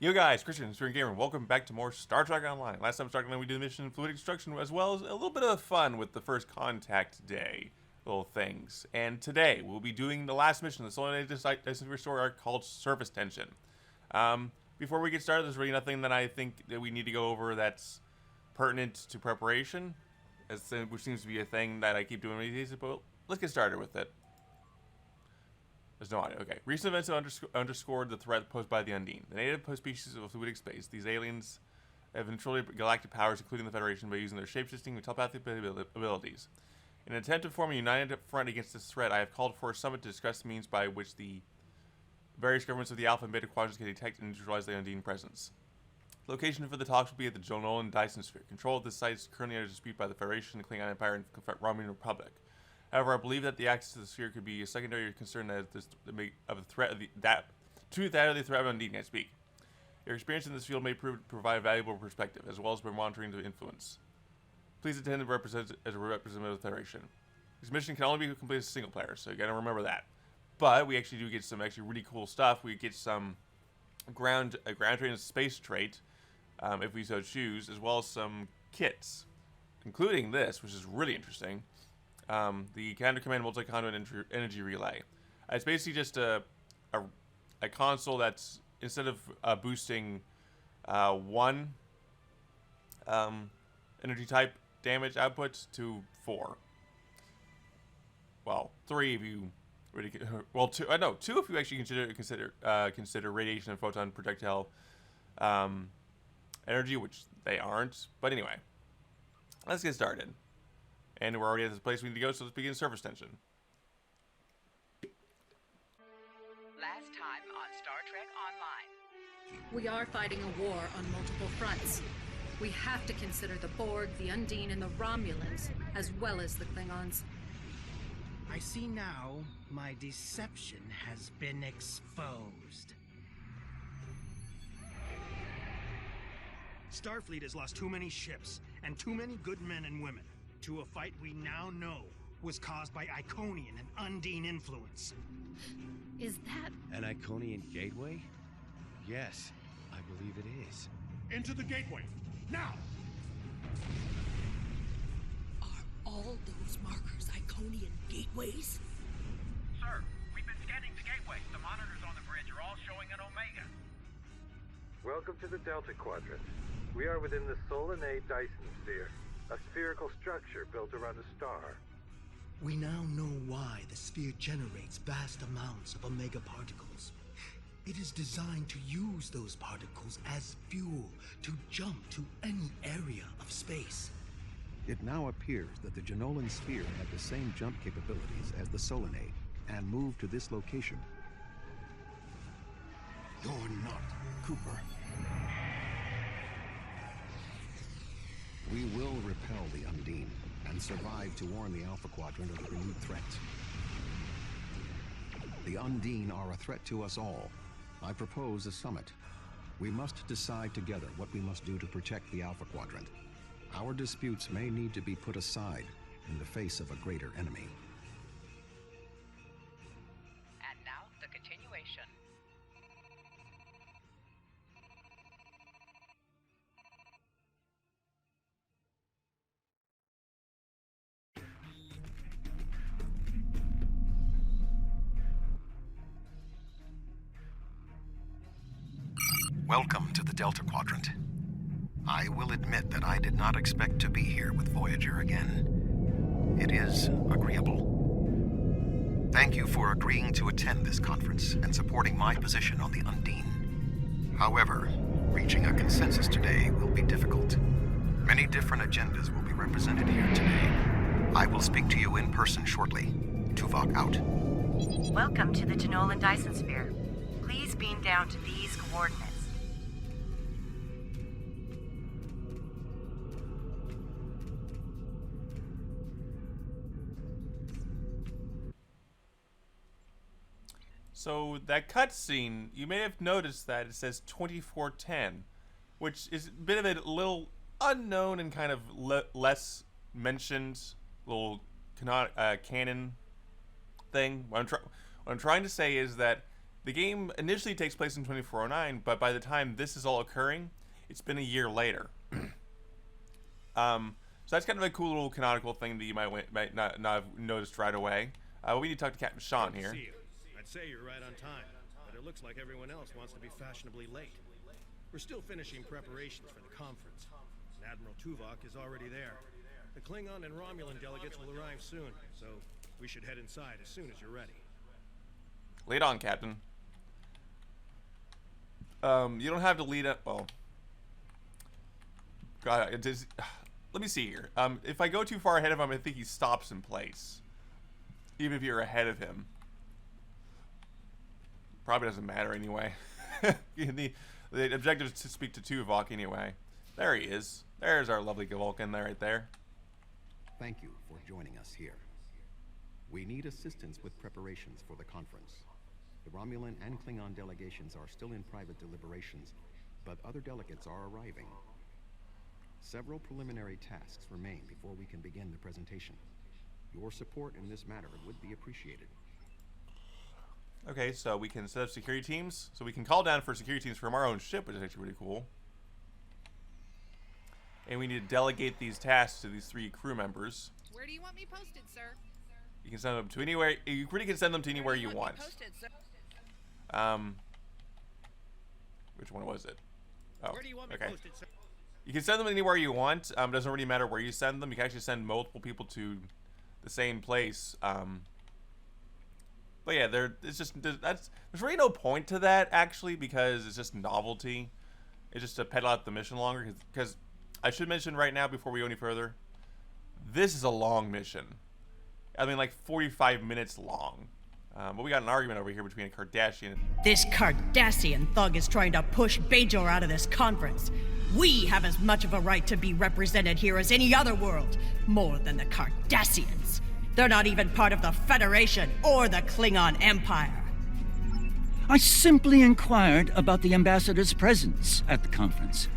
Yo guys, Christian, Sphere Gamer, welcome back to more Star Trek Online. Last time Star Trek Online we did the mission Fluid Extraction as well as a little bit of fun with the first contact day little things. And today we'll be doing the last mission, the Solonae Dyson Sphere story arc called Surface Tension. Before we get started, there's really nothing that I think that we need to go over that's pertinent to preparation, which seems to be a thing that I keep doing with these, but let's get started with it. There's no audio. Okay. Recent events have underscored the threat posed by the Undine, the native species of fluidic space. These aliens have controlled galactic powers, including the Federation, by using their shape-shifting and telepathic abilities. In an attempt to form a united front against this threat, I have called for a summit to discuss the means by which the various governments of the Alpha and Beta quadrants can detect and neutralize the Undine presence. The location for the talks will be at the Solonae Dyson Sphere. Control of this site is currently under dispute by the Federation, the Klingon Empire, and the Romulan Republic. However, I believe that the access to the sphere could be a secondary concern of the threat of the threat of Undine I speak. Your experience in this field may provide a valuable perspective, as well as by monitoring the influence. Please attend as a representative of the Federation. This mission can only be completed as a single player, so you gotta remember that. But we actually do get some really cool stuff. We get some a ground train and space trait, if we so choose, as well as some kits, including this, which is really interesting. The Counter Command Multi-Conduit Energy Relay. It's basically just a console that's, instead of boosting one energy type damage output to 4. Well, 3 if you really, well, 2. No, 2 if you actually consider radiation and photon projectile energy, which they aren't. But anyway, let's get started. And we're already at this place we need to go, so let's begin surface tension. Last time on Star Trek Online. We are fighting a war on multiple fronts. We have to consider the Borg, the Undine, and the Romulans, as well as the Klingons. I see now my deception has been exposed. Starfleet has lost too many ships and too many good men and women to a fight we now know was caused by Iconian and Undine influence. Is that... An Iconian gateway? Yes, I believe it is. Into the gateway, now! Are all those markers Iconian gateways? Sir, we've been scanning the gateway. The monitors on the bridge are all showing an Omega. Welcome to the Delta Quadrant. We are within the Solonae Dyson Sphere, a spherical structure built around a star. We now know why the sphere generates vast amounts of omega particles. It is designed to use those particles as fuel to jump to any area of space. It now appears that the Jenolan Sphere had the same jump capabilities as the Solonae and moved to this location. You're not Cooper. We will repel the Undine and survive to warn the Alpha Quadrant of the renewed threat. The Undine are a threat to us all. I propose a summit. We must decide together what we must do to protect the Alpha Quadrant. Our disputes may need to be put aside in the face of a greater enemy. And now, the continuation. Welcome to the Delta Quadrant. I will admit that I did not expect to be here with Voyager again. It is agreeable. Thank you for agreeing to attend this conference and supporting my position on the Undine. However, reaching a consensus today will be difficult. Many different agendas will be represented here today. I will speak to you in person shortly. Tuvok out. Welcome to the Solonae Dyson Sphere. Please beam down to these coordinates. So that cutscene, you may have noticed that it says 2410, which is a bit of a little unknown and kind of less mentioned canon thing. What I'm trying to say is that The game initially takes place in 2409, but by the time this is all occurring, it's been a year later. So that's kind of a cool little canonical thing that you might not have noticed right away. We need to talk to Captain Sean here. I'd say you're right on time, but it looks like everyone else wants to be fashionably late. We're still finishing preparations for the conference. And Admiral Tuvok is already there. The Klingon and Romulan delegates will arrive soon, so we should head inside as soon as you're ready. Lead on, Captain. You don't have to lead up. Well, God, it is. Let me see here. If I go too far ahead of him, I think he stops in place. Even if you're ahead of him. Probably doesn't matter anyway. The objective is to speak to Tuvok anyway. There he is. There's our lovely Vulcan there, right there. Thank you for joining us here. We need assistance with preparations for the conference. The Romulan and Klingon delegations are still in private deliberations, but other delegates are arriving. Several preliminary tasks remain before we can begin the presentation. Your support in this matter would be appreciated. Okay, so we can set up security teams. So we can call down for security teams from our own ship, which is actually really cool. And we need to delegate these tasks to these 3 crew members. Where do you want me posted, sir? You can send them to anywhere. You really can send them to anywhere you want. Posted, sir? Which one was it? Oh, Where do you want me okay. posted, sir? You can send them anywhere you want. Doesn't really matter where you send them. You can actually send multiple people to the same place. But yeah, there's really no point to that actually, because it's just novelty. It's just to pedal out the mission longer. Because I should mention right now before we go any further, this is a long mission. I mean, like 45 minutes long. But we got an argument over here between a Cardassian. This Cardassian thug is trying to push Bajor out of this conference. We have as much of a right to be represented here as any other world, more than the Cardassians. They're not even part of the Federation or the Klingon Empire. I simply inquired about the ambassador's presence at the conference.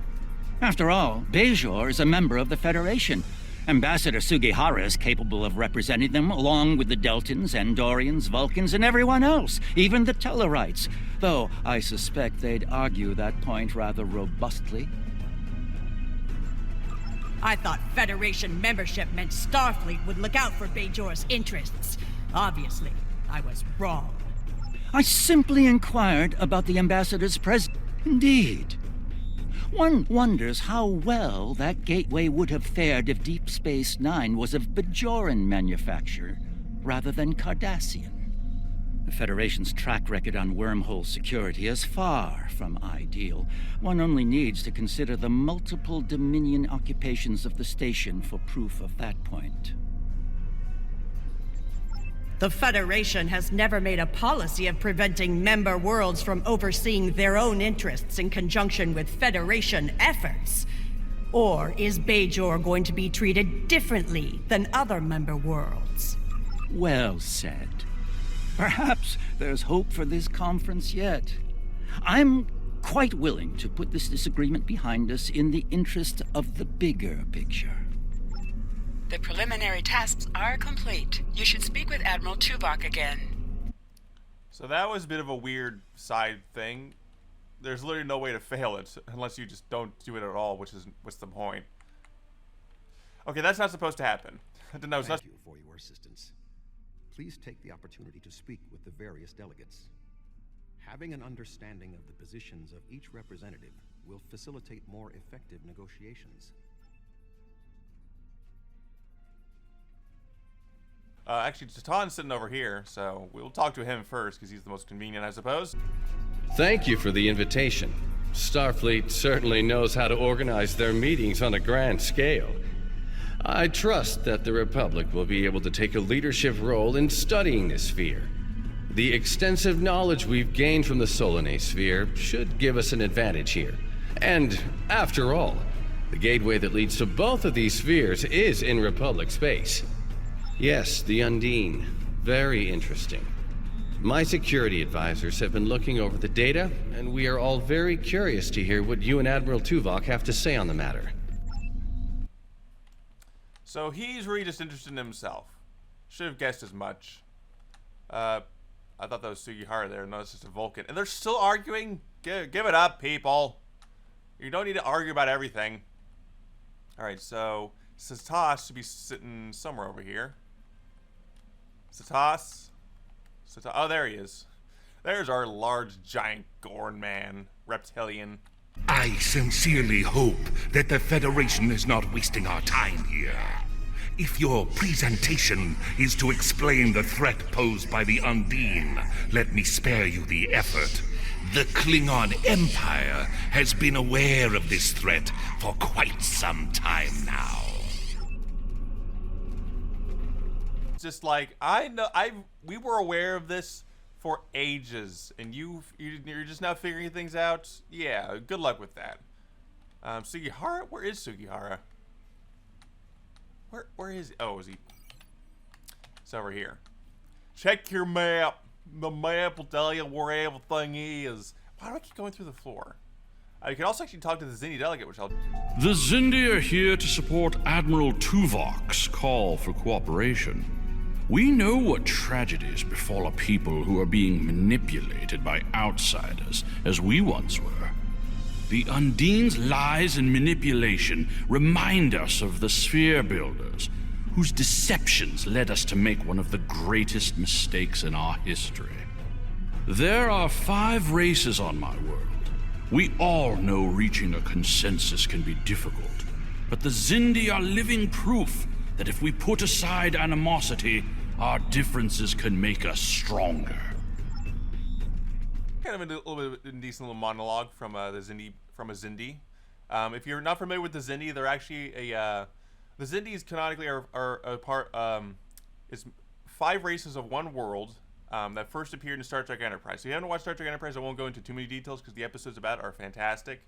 After all, Bajor is a member of the Federation. Ambassador Sugihara is capable of representing them, along with the Deltans, Andorians, Vulcans, and everyone else, even the Tellarites, though I suspect they'd argue that point rather robustly. I thought Federation membership meant Starfleet would look out for Bajor's interests. Obviously, I was wrong. I simply inquired about the ambassador's presence. Indeed. One wonders how well that gateway would have fared if Deep Space Nine was of Bajoran manufacture rather than Cardassian. The Federation's track record on wormhole security is far from ideal. One only needs to consider the multiple Dominion occupations of the station for proof of that point. The Federation has never made a policy of preventing member worlds from overseeing their own interests in conjunction with Federation efforts. Or is Bajor going to be treated differently than other member worlds? Well said. Perhaps there's hope for this conference yet. I'm quite willing to put this disagreement behind us in the interest of the bigger picture. The preliminary tasks are complete. You should speak with Admiral Tuvok again. So that was a bit of a weird side thing. There's literally no way to fail it unless you just don't do it at all, what's the point? Okay, that's not supposed to happen. Thank you for your assistance. Please take the opportunity to speak with the various delegates. Having an understanding of the positions of each representative will facilitate more effective negotiations. Actually, Tatan's sitting over here, so we'll talk to him first because he's the most convenient, I suppose. Thank you for the invitation. Starfleet certainly knows how to organize their meetings on a grand scale. I trust that the Republic will be able to take a leadership role in studying this sphere. The extensive knowledge we've gained from the Solonae Sphere should give us an advantage here. And, after all, the gateway that leads to both of these spheres is in Republic space. Yes, the Undine. Very interesting. My security advisors have been looking over the data, and we are all very curious to hear what you and Admiral Tuvok have to say on the matter. So he's really just interested in himself. Should have guessed as much. I thought that was Sugihara there. No, it's just a Vulcan. And they're still arguing? Give it up, people. You don't need to argue about everything. Alright, so Satas should be sitting somewhere over here. Satas? Oh, there he is. There's our large, giant Gorn man. Reptilian. I sincerely hope that the Federation is not wasting our time here. If your presentation is to explain the threat posed by the Undine, let me spare you the effort. The Klingon Empire has been aware of this threat for quite some time now. Just like, we were aware of this for ages, and you're just now figuring things out? Yeah, good luck with that. Sugihara? Where is Sugihara? Where is he? Oh, is he? It's over here. Check your map. The map will tell you where everything is. Why do I keep going through the floor? You can also actually talk to the Xindi delegate, which I'll... The Xindi are here to support Admiral Tuvok's call for cooperation. We know what tragedies befall a people who are being manipulated by outsiders, as we once were. The Undine's lies and manipulation remind us of the Sphere Builders, whose deceptions led us to make one of the greatest mistakes in our history. There are 5 races on my world. We all know reaching a consensus can be difficult, but the Xindi are living proof that if we put aside animosity, our differences can make us stronger. Kind of a little bit of a decent little monologue from a Xindi. If you're not familiar with the Xindi, they're actually the Xindis canonically are a part. It's 5 races of one world that first appeared in Star Trek Enterprise. So if you haven't watched Star Trek Enterprise, I won't go into too many details because the episodes about it are fantastic.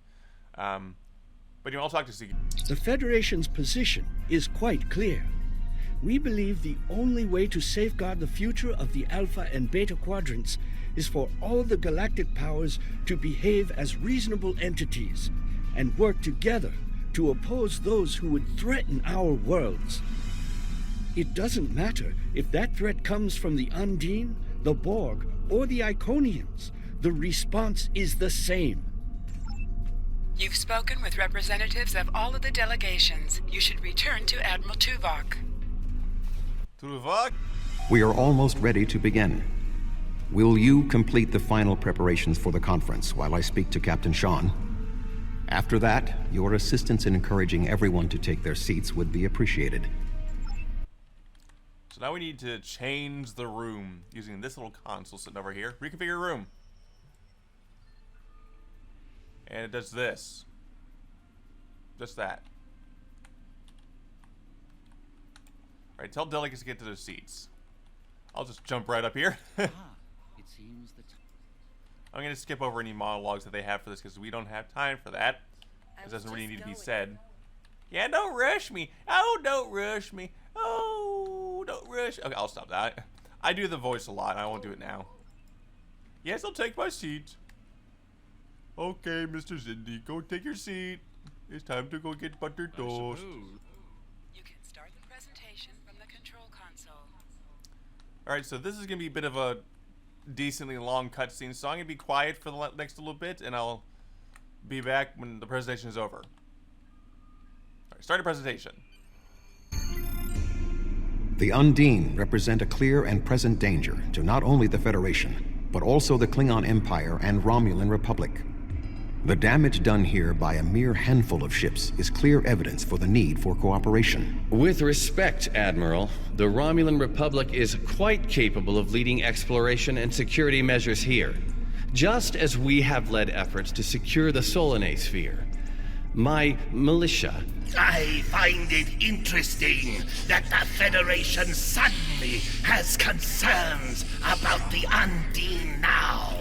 But you also talk to Sigi. The Federation's position is quite clear. We believe the only way to safeguard the future of the Alpha and Beta quadrants is for all the galactic powers to behave as reasonable entities and work together to oppose those who would threaten our worlds. It doesn't matter if that threat comes from the Undine, the Borg, or the Iconians. The response is the same. You've spoken with representatives of all of the delegations. You should return to Admiral Tuvok. Tuvok? We are almost ready to begin. Will you complete the final preparations for the conference while I speak to Captain Sean? After that, your assistance in encouraging everyone to take their seats would be appreciated. So now we need to change the room using this little console sitting over here. Reconfigure room. And it does this. Just that. Alright, tell delegates to get to their seats. I'll just jump right up here. It seems that I'm going to skip over any monologues that they have for this because we don't have time for that. This doesn't really need to be said. Yeah, don't rush me. Oh, don't rush me. Oh, don't rush. Okay, I'll stop that. I do the voice a lot. I won't do it now. Yes, I'll take my seat. Okay, Mr. Xindi, go take your seat. It's time to go get buttered toast. You can start the presentation from the control console. Alright, so this is going to be a bit of a decently long cutscene, so I'm going to be quiet for the next little bit, and I'll be back when the presentation is over. Alright, start the presentation. The Undine represent a clear and present danger to not only the Federation, but also the Klingon Empire and Romulan Republic. The damage done here by a mere handful of ships is clear evidence for the need for cooperation. With respect, Admiral, the Romulan Republic is quite capable of leading exploration and security measures here, just as we have led efforts to secure the Solonae Sphere. My militia... I find it interesting that the Federation suddenly has concerns about the Undine now.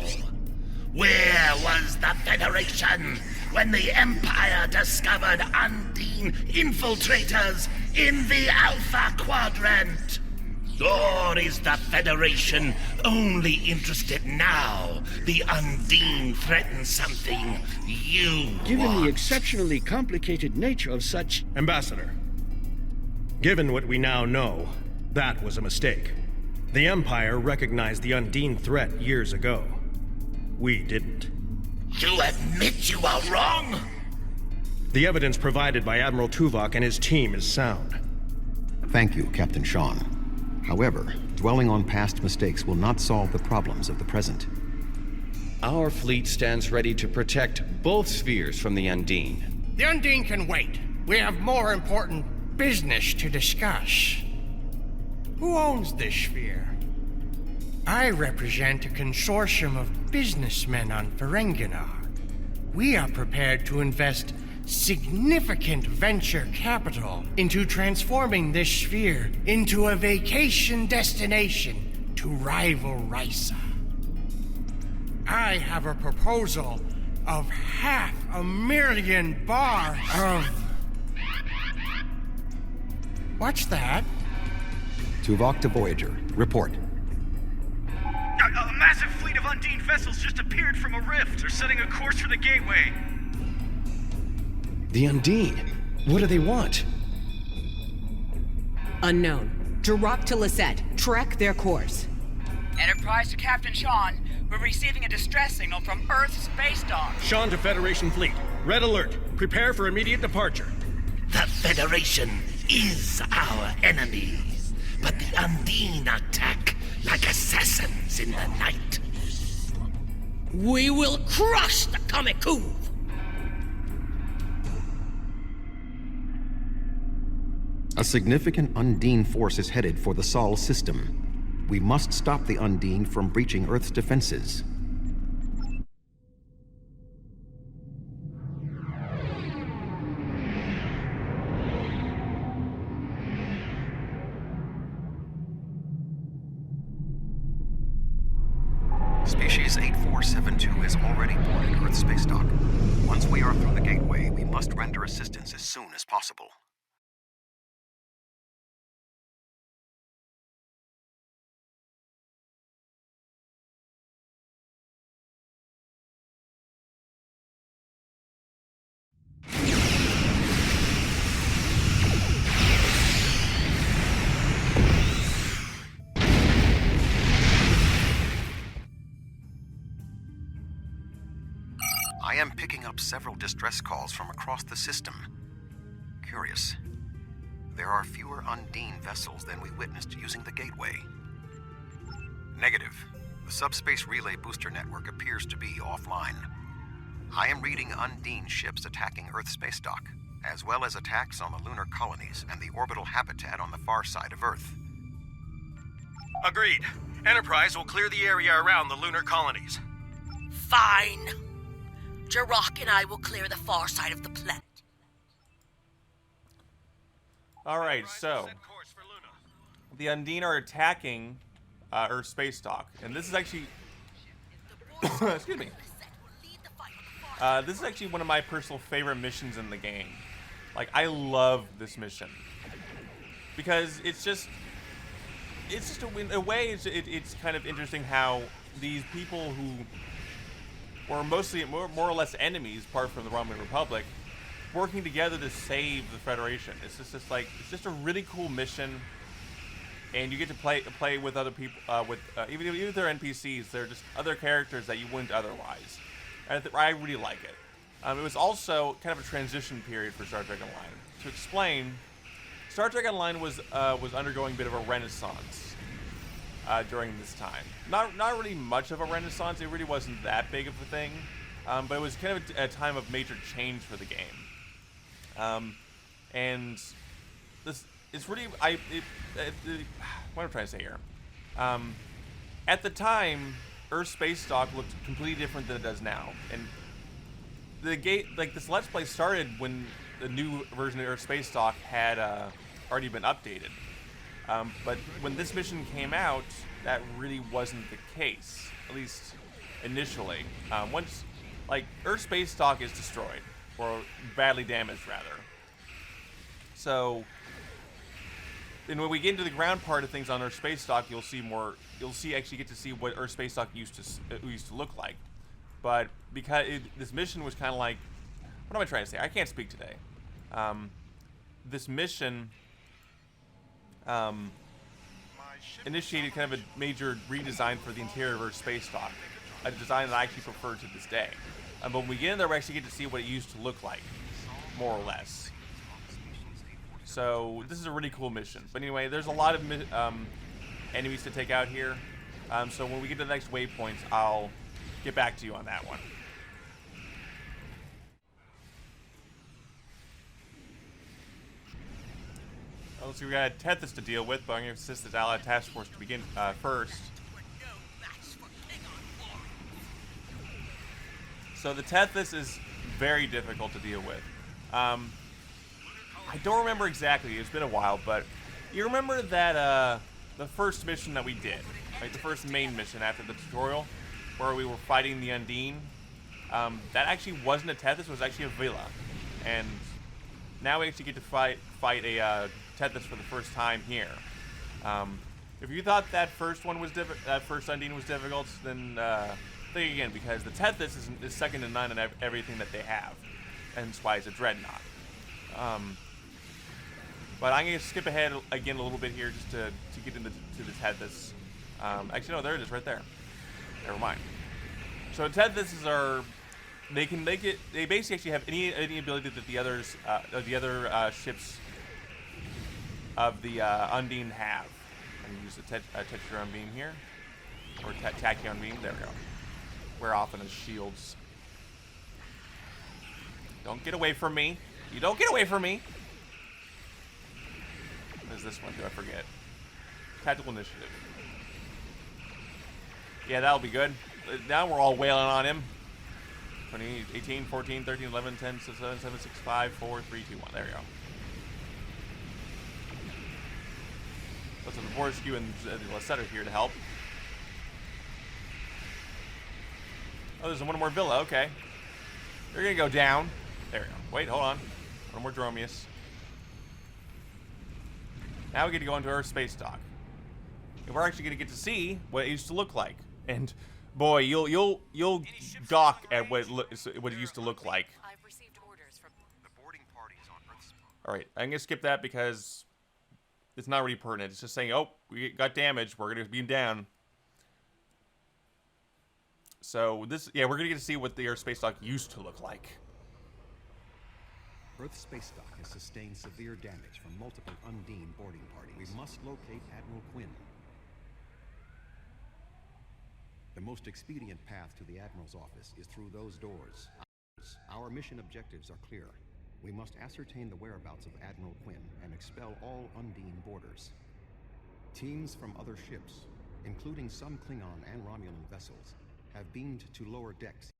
Where was the Federation when the Empire discovered Undine infiltrators in the Alpha Quadrant? Or is the Federation only interested now the Undine threatens something you Given want? the exceptionally complicated nature of such... Ambassador, given what we now know, that was a mistake. The Empire recognized the Undine threat years ago. We didn't. You admit you are wrong? The evidence provided by Admiral Tuvok and his team is sound. Thank you, Captain Sean. However, dwelling on past mistakes will not solve the problems of the present. Our fleet stands ready to protect both spheres from the Undine. The Undine can wait. We have more important business to discuss. Who owns this sphere? I represent a consortium of businessmen on Ferenginar. We are prepared to invest significant venture capital into transforming this sphere into a vacation destination to rival Risa. I have a proposal of 500,000 bar of... What's that? Tuvok to Voyager. Report. A massive fleet of Undine vessels just appeared from a rift. They're setting a course for the gateway. The Undine? What do they want? Unknown. Direct to Lisette. Track their course. Enterprise to Captain Sean. We're receiving a distress signal from Earth's space dock. Sean to Federation Fleet. Red alert. Prepare for immediate departure. The Federation is our enemy, but the Undine attack like assassins in the night. We will crush the Kamiku! A significant Undine force is headed for the Sol system. We must stop the Undine from breaching Earth's defenses. Species 8472 is already boarded Earth space dock. Once we are through the gateway, we must render assistance as soon as possible. I am picking up several distress calls from across the system. Curious. There are fewer Undine vessels than we witnessed using the gateway. Negative. The subspace relay booster network appears to be offline. I am reading Undine ships attacking Earth space dock, as well as attacks on the lunar colonies and the orbital habitat on the far side of Earth. Agreed. Enterprise will clear the area around the lunar colonies. Fine. Jirok and I will clear the far side of the planet. Alright, so the Undine are attacking Earth space dock, and this is actually excuse me. This is actually one of my personal favorite missions in the game. Like, I love this mission because it's just in a way it's kind of interesting how these people who were mostly more or less enemies, apart from the Romulan Republic, working together to save the Federation. It's just a really cool mission, and you get to play with other people. Even if they're NPCs, they're just other characters that you wouldn't otherwise. And I really like it. It was also kind of a transition period for Star Trek Online. To explain, Star Trek Online was undergoing a bit of a renaissance during this time. Not really much of a renaissance. It really wasn't that big of a thing, but it was kind of a time of major change for the game. And this it's really what I'm trying to say here. At the time, Earth space dock looked completely different than it does now, and this Let's Play started when the new version of Earth space dock had already been updated. But when this mission came out, that really wasn't the case, at least initially. Once, Earth space dock is destroyed, or badly damaged, rather. So, and when we get into the ground part of things on Earth space dock, you'll actually get to see what Earth space dock used to look like. But because this mission was kind of like, what am I trying to say? I can't speak today. initiated kind of a major redesign for the interior of our space dock, a design that I actually prefer to this day. But when we get in there, we actually get to see what it used to look like, more or less. So this is a really cool mission. But anyway, there's a lot of enemies to take out here. So when we get to the next waypoints, I'll get back to you on that one. Let's see, we got Tethys to deal with, but I'm going to assist this Allied task force to begin first. So the Tethys is very difficult to deal with. I don't remember exactly, it's been a while, but you remember that the first mission that we did, like the first main mission after the tutorial, where we were fighting the Undine? That actually wasn't a Tethys, it was actually a Villa. And now we actually get to fight a Tethys for the first time here. If you thought that first one was that first Undine was difficult, then think again, because the Tethys is second to none in everything that they have, and that's why it's a dreadnought. But I'm gonna skip ahead again a little bit here just to get into the Tethys. Actually, no, there it is, right there. Never mind. So Tethys are they basically actually have any ability that the other ships of the Undine have. I'm gonna use the Tetragon beam here, or Tachyon beam. There we go. Wear off on his shields. Don't get away from me. You don't get away from me. What is this one? Do I forget? Tactical initiative. Yeah, that'll be good. Now we're all wailing on him. 20, 18, 14, 13, 11, 10, 7, 7, 6, 5, 4, 3, 2, 1. There we go. Let's have the Borsky and the Lasseter here to help. Oh, there's one more Villa. Okay. They're going to go down. There we go. Wait, hold on. One more Dromius. Now we get to go into our space dock. And we're actually going to get to see what it used to look like. And boy, you'll gawk at what it used to look like. All right, I'm going to skip that because it's not really pertinent. It's just saying, oh, we got damaged. We're going to beam down. So this, yeah, we're going to get to see what the Earth space dock used to look like. Earth's space dock has sustained severe damage from multiple Undine boarding parties. We must locate Admiral Quinn. The most expedient path to the Admiral's office is through those doors. Our mission objectives are clear. We must ascertain the whereabouts of Admiral Quinn and expel all Undine boarders. Teams from other ships, including some Klingon and Romulan vessels, have beamed to lower decks.